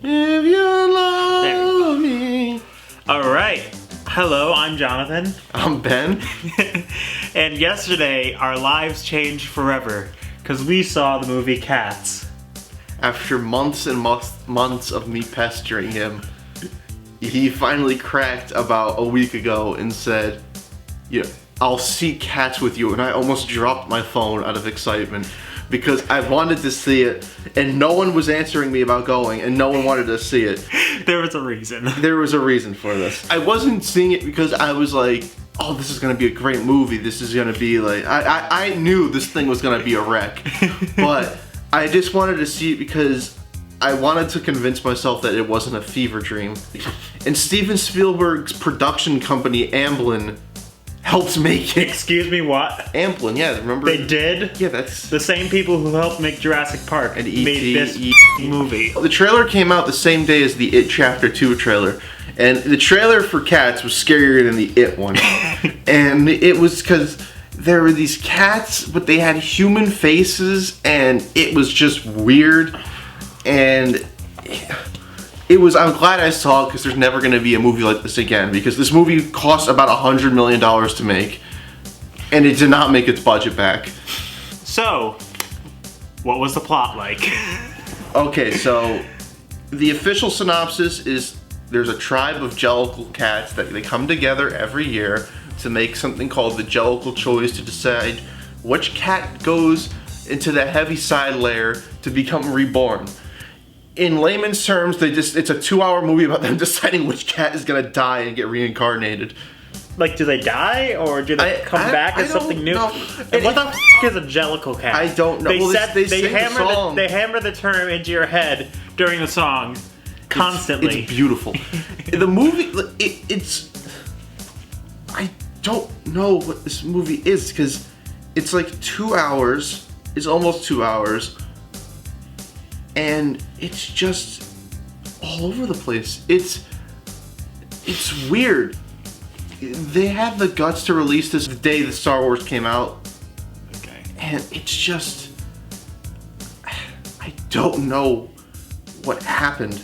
If you love me. All right. Hello, I'm Jonathan. I'm Ben. And yesterday, our lives changed forever because we saw the movie Cats. After months and months of me pestering him, he finally cracked about a week ago and said, "Yeah, I'll see Cats with you." And I almost dropped my phone out of excitement because I wanted to see it, and no one was answering me about going, and no one wanted to see it. There was a reason. There was a reason for this. I wasn't seeing it because I was like, oh, this is gonna be a great movie. This is gonna be like, I knew this thing was gonna be a wreck. But I just wanted to see it because I wanted to convince myself that it wasn't a fever dream. And Steven Spielberg's production company, Amblin, helped make it. Excuse me, what? Amblin, yeah, remember? They did? Yeah, that's... The same people who helped make Jurassic Park And made E.T., this movie. The trailer came out the same day as the It Chapter 2 trailer. And the trailer for Cats was scarier than the It one. And it was because there were these cats, but they had human faces, and it was just weird. And it was, I'm glad I saw it because there's never going to be a movie like this again, because this movie cost about $100 million to make, and it did not make its budget back. So, what was the plot like? Okay, so the official synopsis is there's a tribe of Jellicle cats that they come together every year to make something called the Jellicle choice to decide which cat goes into the Heaviside layer to become reborn. In layman's terms, it's a 2-hour movie about them deciding which cat is gonna die and get reincarnated. Like, do they die, or do they come back as something new? know. And what the f*** is a Jellicle cat? I don't know. They Well, said they they sing the hammer song. they hammer the term into your head during the song, constantly. It's beautiful. The movie, it's... I don't know what this movie is, because it's like 2 hours. It's almost 2 hours. And it's just all over the place. It's weird. They had the guts to release this the day the Star Wars came out. Okay. And it's just... I don't know what happened.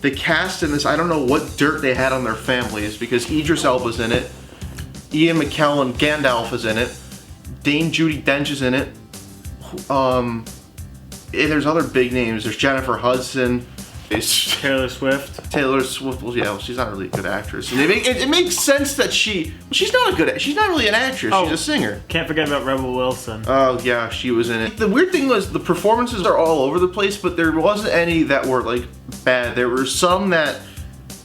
The cast in this, I don't know what dirt they had on their families, because Idris Elba's in it, Ian McKellen, Gandalf is in it, Dame Judi Dench is in it, and there's other big names. There's Jennifer Hudson. Taylor Swift. Taylor Swift. Well, yeah, well, she's not really a good actress. And it makes sense that she's not really an actress. Oh. She's a singer. Can't forget about Rebel Wilson. Oh yeah, she was in it. The weird thing was the performances are all over the place, but there wasn't any that were like bad. There were some that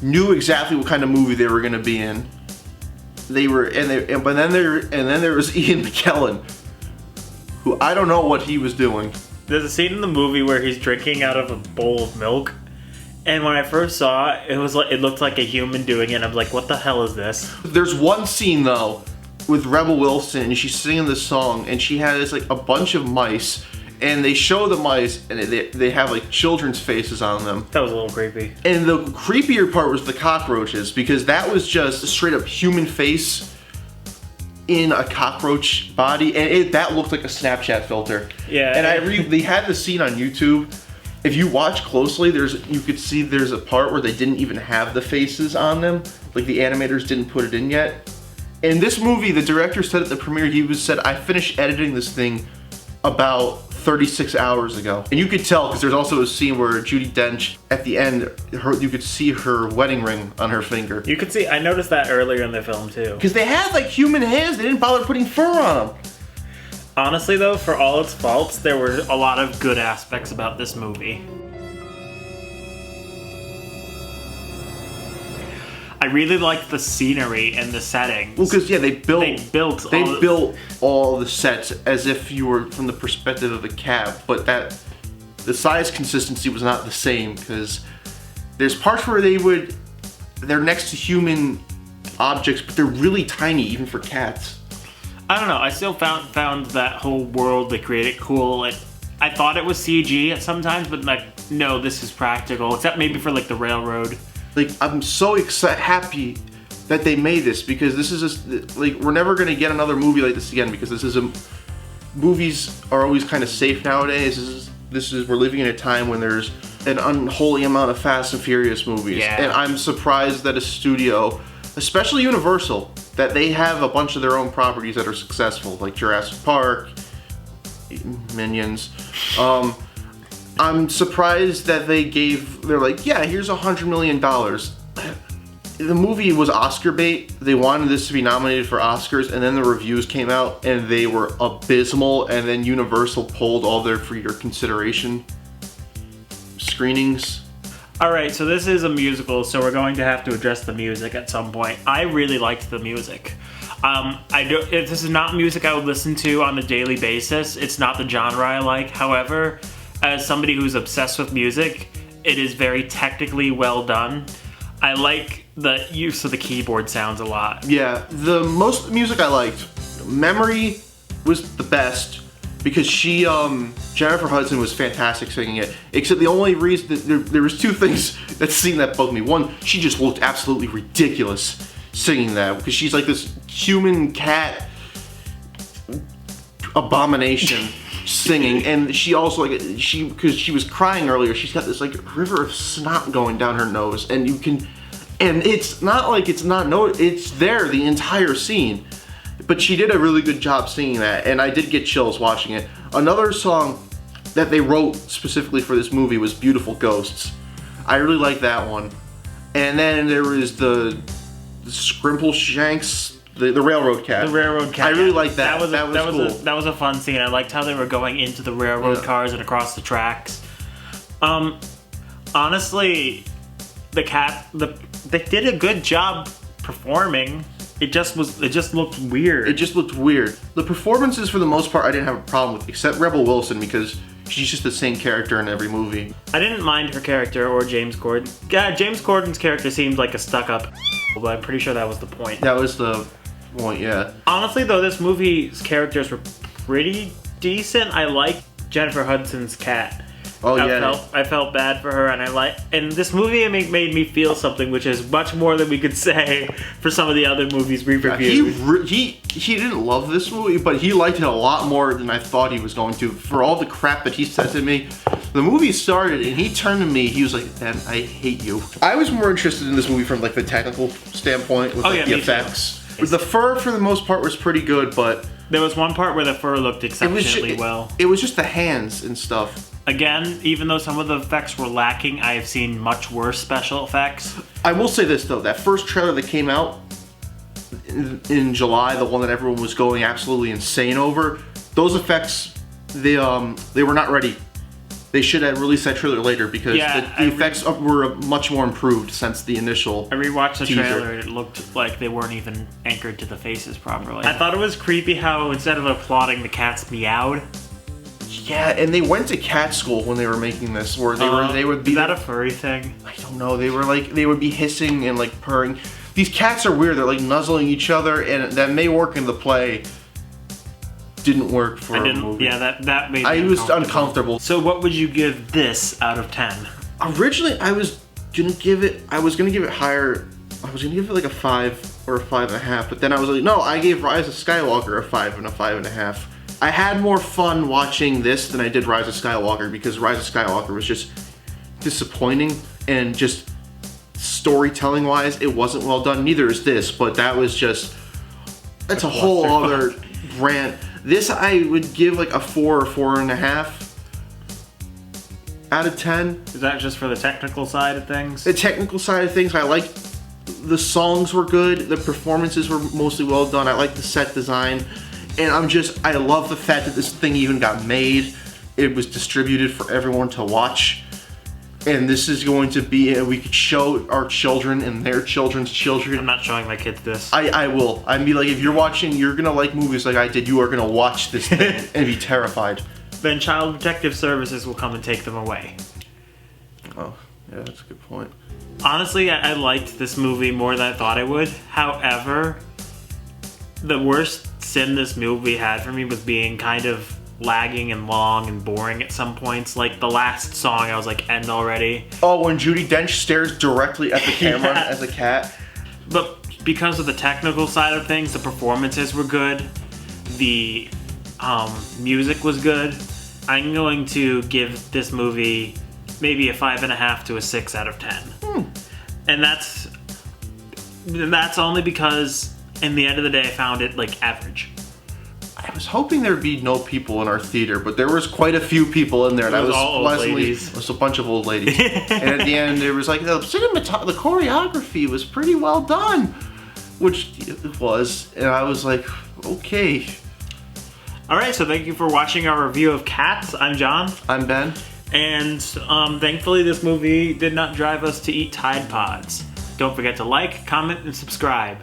knew exactly what kind of movie they were gonna be in. But then there was Ian McKellen, who I don't know what he was doing. There's a scene in the movie where he's drinking out of a bowl of milk, and when I first saw it, it looked like a human doing it. I'm like, what the hell is this? There's one scene though with Rebel Wilson, and she's singing this song, and she has like a bunch of mice, and they show the mice, and they have like children's faces on them. That was a little creepy. And the creepier part was the cockroaches, because that was just a straight up human face in a cockroach body, and that looked like a Snapchat filter. Yeah. And they had the scene on YouTube. If you watch closely, you could see there's a part where they didn't even have the faces on them, like the animators didn't put it in yet. In this movie, the director said at the premiere, said, I finished editing this thing about 36 hours ago. And you could tell, because there's also a scene where Judi Dench, at the end, you could see her wedding ring on her finger. You could see, I noticed that earlier in the film too. Because they had like human hands, they didn't bother putting fur on them. Honestly though, for all its faults, there were a lot of good aspects about this movie. I really liked the scenery and the settings. Well, because yeah, they built all the sets as if you were from the perspective of a cab, but the size consistency was not the same, because there's parts where they're next to human objects, but they're really tiny even for cats. I don't know. I still found that whole world they created cool. Like, I thought it was CG at sometimes, but like, no, this is practical. Except maybe for like the railroad. Like, I'm so happy that they made this, because this is just, like, we're never gonna get another movie like this again, because movies are always kind of safe nowadays. We're living in a time when there's an unholy amount of Fast and Furious movies. Yeah. And I'm surprised that a studio, especially Universal, that they have a bunch of their own properties that are successful, like Jurassic Park, Minions. I'm surprised that they're like, yeah, here's $100 million. The movie was Oscar bait. They wanted this to be nominated for Oscars, and then the reviews came out and they were abysmal, and then Universal pulled all their for your consideration screenings. All right, so this is a musical, so we're going to have to address the music at some point. I really liked the music. If this is not music I would listen to on a daily basis, it's not the genre I like. However, as somebody who's obsessed with music, it is very technically well done. I like the use of the keyboard sounds a lot. Yeah, the most music I liked, Memory was the best because Jennifer Hudson was fantastic singing it. Except the only reason that there was two things that scene that bugged me. One, she just looked absolutely ridiculous singing that because she's like this human cat abomination singing, and she also because she was crying earlier, she's got this like river of snot going down her nose, and it's not like it's there the entire scene, but she did a really good job singing that, and I did get chills watching it. Another song that they wrote specifically for this movie was Beautiful Ghosts. I really like that one. And then there was the Scrimpleshanks, the railroad cat. The railroad cat. I really liked that. That was a fun scene. I liked how they were going into the railroad cars and across the tracks. Honestly, they did a good job performing. It just looked weird. It just looked weird. The performances, for the most part, I didn't have a problem with, except Rebel Wilson, because she's just the same character in every movie. I didn't mind her character or James Corden. Yeah, James Corden's character seemed like a stuck-up, but I'm pretty sure that was the point. That was the point, yeah. Honestly, though, this movie's characters were pretty decent. I liked Jennifer Hudson's cat. Oh yeah. I felt bad for her, and this movie made me feel something, which is much more than we could say for some of the other movies we've reviewed. He didn't love this movie, but he liked it a lot more than I thought he was going to. For all the crap that he said to me, the movie started and he turned to me. He was like, "Dan, I hate you." I was more interested in this movie from like the technical standpoint with the effects. The fur, for the most part, was pretty good, but there was one part where the fur looked exceptionally well. It was just the hands and stuff. Again, even though some of the effects were lacking, I have seen much worse special effects. I will say this though, that first trailer that came out in July, the one that everyone was going absolutely insane over, those effects, they were not ready. They should have released that trailer later because the effects were much more improved since the initial I rewatched the teaser. trailer and it looked like they weren't even anchored to the faces properly. I thought it was creepy how instead of applauding, the cats meowed. Yeah, and they went to cat school when they were making this, where they would be. Is that a furry thing? I don't know. They would be hissing and like purring. These cats are weird. They're like nuzzling each other, and that may work in the play. Didn't work for a movie. Yeah, that made me I was uncomfortable. So what would you give this out of 10? Originally, I was gonna give it higher. I was gonna give it like a 5 or a 5.5, but then I was like, no, I gave Rise of Skywalker a 5 and a 5.5. I had more fun watching this than I did Rise of Skywalker because Rise of Skywalker was just disappointing and just storytelling wise, it wasn't well done. Neither is this, but that's a whole other rant. This I would give like a 4 or 4.5 out of 10. Is that just for the technical side of things? The technical side of things, I like. The songs were good. The performances were mostly well done. I like the set design. And I love the fact that this thing even got made. It was distributed for everyone to watch. And this is going to be, we could show our children and their children's children. I'm not showing my kids this. I will. I'd be like, if you're watching, you're gonna like movies like I did, you are gonna watch this thing and be terrified. Then Child Protective Services will come and take them away. Oh, yeah, that's a good point. Honestly, I liked this movie more than I thought I would. However, the worst sin this movie had for me was being kind of lagging and long and boring at some points. Like the last song, I was like, end already. Oh, when Judi Dench stares directly at the camera as a cat. But because of the technical side of things, the performances were good. The music was good. I'm going to give this movie maybe a 5.5 to a 6 out of 10. And that's only because in the end of the day I found it like average. I was hoping there'd be no people in our theater, but there was quite a few people in there, and I was all old pleasantly. ladies. It was a bunch of old ladies, and at the end, there was like the choreography was pretty well done, which it was, and I was like, okay. All right, so thank you for watching our review of Cats. I'm John, I'm Ben. and thankfully this movie did not drive us to eat Tide Pods. Don't forget to like, comment, and subscribe.